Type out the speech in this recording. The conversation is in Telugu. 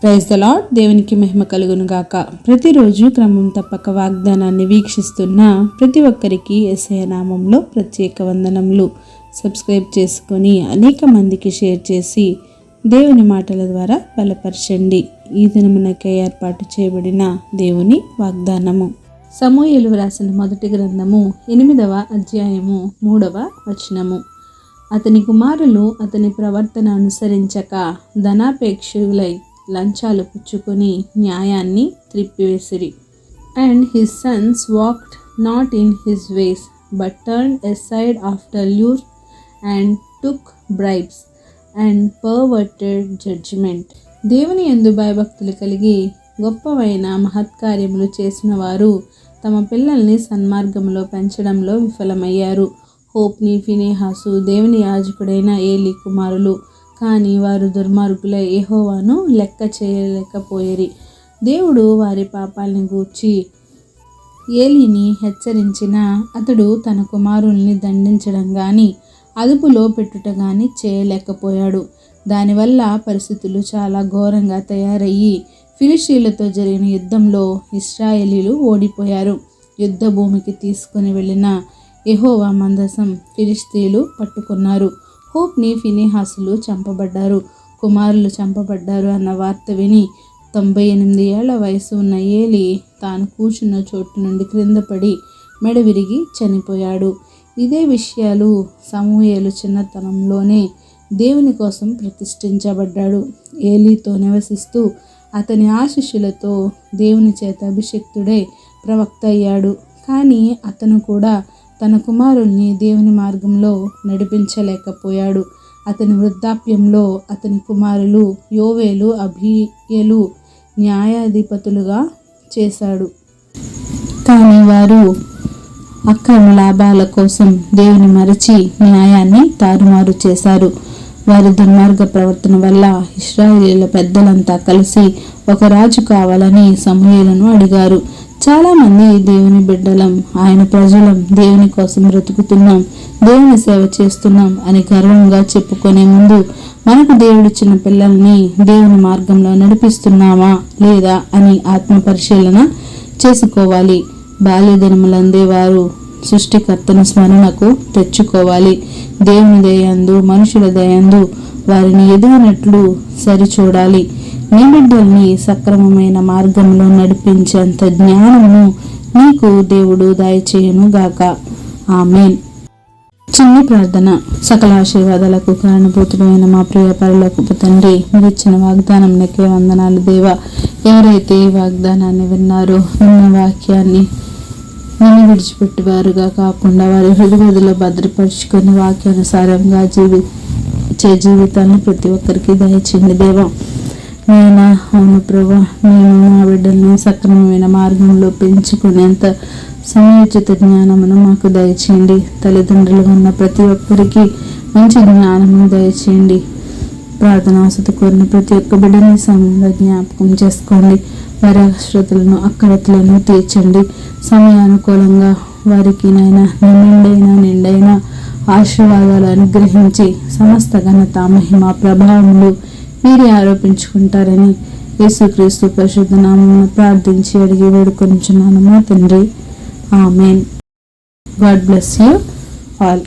Praise the lord. దేవునికి మహిమ కలుగును గాక. ప్రతిరోజు క్రమం తప్పక వాగ్దానాన్ని వీక్షిస్తున్న ప్రతి ఒక్కరికి యేసయ్య నామంలో ప్రత్యేక వందనములు. సబ్స్క్రైబ్ చేసుకొని అనేక మందికి షేర్ చేసి దేవుని మాటల ద్వారా బలపరచండి. ఈ దినమునకై ఏర్పాటు చేయబడిన దేవుని వాగ్దానము సమూయేలు రాసిన మొదటి గ్రంథము 8వ అధ్యాయము 3వ వచనము. అతని కుమారులు అతని ప్రవర్తన అనుసరించక ధనాపేక్షులై లంచాలు పుచ్చుకొని న్యాయాన్ని త్రిప్పివేసిరి. And his sons walked not in his ways but turned aside after lure and took bribes and perverted judgment. దేవుని యందు భయభక్తులు కలిగి గొప్పవైన మహత్కార్యములు చేసిన వారు తమ పిల్లల్ని సన్మార్గంలో పెంచడంలో విఫలమయ్యారు. హోప్ని, ఫినెహాసు దేవుని యాజకుడైన ఏలీ కుమారులు. కానీ వారు దుర్మార్గులై యెహోవాను లెక్క చేయలేకపోయిరి. దేవుడు వారి పాపాలని గూర్చి ఏలీని హెచ్చరించిన అతడు తన కుమారుల్ని దండించడం కానీ అదుపులో పెట్టుట కానీ చేయలేకపోయాడు. దానివల్ల పరిస్థితులు చాలా ఘోరంగా తయారయ్యి ఫిలిష్తీయులతో జరిగిన యుద్ధంలో ఇశ్రాయేలీలు ఓడిపోయారు. యుద్ధ భూమికి తీసుకుని వెళ్ళిన యెహోవా మందసం ఫిలిష్తీయులు పట్టుకున్నారు. హోప్ని, ఫినెహాసులు చంపబడ్డారు. కుమారులు చంపబడ్డారు అన్న వార్త విని 98 ఏళ్ల వయసు ఉన్న ఏలీ తాను కూర్చున్న చోటు నుండి క్రింద పడి మెడ విరిగి చనిపోయాడు. ఇదే విషయాలు సమూయేలు చిన్నతనంలోనే దేవుని కోసం ప్రతిష్ఠించబడ్డాడు. ఏలీతో నివసిస్తూ అతని ఆశీస్సులతో దేవుని చేత అభిషిక్తుడై ప్రవక్త అయ్యాడు. కానీ అతను కూడా తన కుమారుల్ని దేవుని మార్గంలో నడిపించలేకపోయాడు. అతని వృద్ధాప్యంలో అతని కుమారులు యోవేలు, అబీయలు న్యాయాధిపతులుగా చేశాడు. కానీ వారు అక్రమ లాభాల కోసం దేవుని మరచి న్యాయాన్ని తారుమారు చేశారు. వారి దుర్మార్గ ప్రవర్తన వల్ల ఇశ్రాయేలీయుల పెద్దలంతా కలిసి ఒక రాజు కావాలని సమూయేలును అడిగారు. చాలామంది దేవుని బిడ్డలం, ఆయన ప్రజలం, దేవుని కోసం బ్రతుకుతున్నాం, దేవుని సేవ చేస్తున్నాం అని గర్వంగా చెప్పుకునే ముందు మనకు దేవుడిచ్చిన పిల్లల్ని దేవుని మార్గంలో నడిపిస్తున్నామా లేదా అని ఆత్మ పరిశీలన చేసుకోవాలి. బాల్య దినములందే వారు సృష్టికర్తను స్మరణకు తెచ్చుకోవాలి. దేవుని దయందు, మనుషుల దయందు వారిని ఎదిగినట్లు సరిచూడాలి. నీ బిడ్డల్ని సక్రమమైన మార్గంలో నడిపించేంత జ్ఞానము నీకు దేవుడు దయచేయును గాక. ఆమేన్. చిన్ని ప్రార్థన. సకల ఆశీర్వాదాలకు కారణభూతుడైన మా ప్రియ పరలోకపు తండ్రి, మీరు ఇచ్చిన వాగ్దానం నీకే వందనాలు దేవా. ఎవరైతే ఈ వాగ్దానాన్ని విన్నారో, విన్న వాక్యాన్ని నిన్ను విడిచిపెట్టేవారుగా కాకుండా వారి హృదయలో భద్రపరుచుకొని వాక్యానుసారంగా జీవితాన్ని ప్రతి ఒక్కరికి దయచేయండి దేవా. నేను అవును ప్రభా, నేను మా బిడ్డల్ని సక్రమమైన మార్గంలో పెంచుకునేంత సమయోచిత జ్ఞానమును మాకు దయచేయండి. తల్లిదండ్రులుగా ఉన్న ప్రతి ఒక్కరికి మంచి జ్ఞానమును దయచేయండి. ప్రార్థన అవసరం కోరిన ప్రతి ఒక్క బిడ్డని సమయంలో జ్ఞాపకం చేసుకోండి. వారి అవసరతలను, అక్కరతలను తీర్చండి. సమయానుకూలంగా వారికి నిండైన ఆశీర్వాదాలు అనుగ్రహించి సమస్త ఘనత, మహిమ, ప్రభావములు మీరే ఆరోపించుకుంటారని యేసుక్రీస్తు పరిశుద్ధ నామమున ప్రార్థించి అడిగి వేడుకొనుచున్నాను మా తండ్రి. Amen. God bless you all.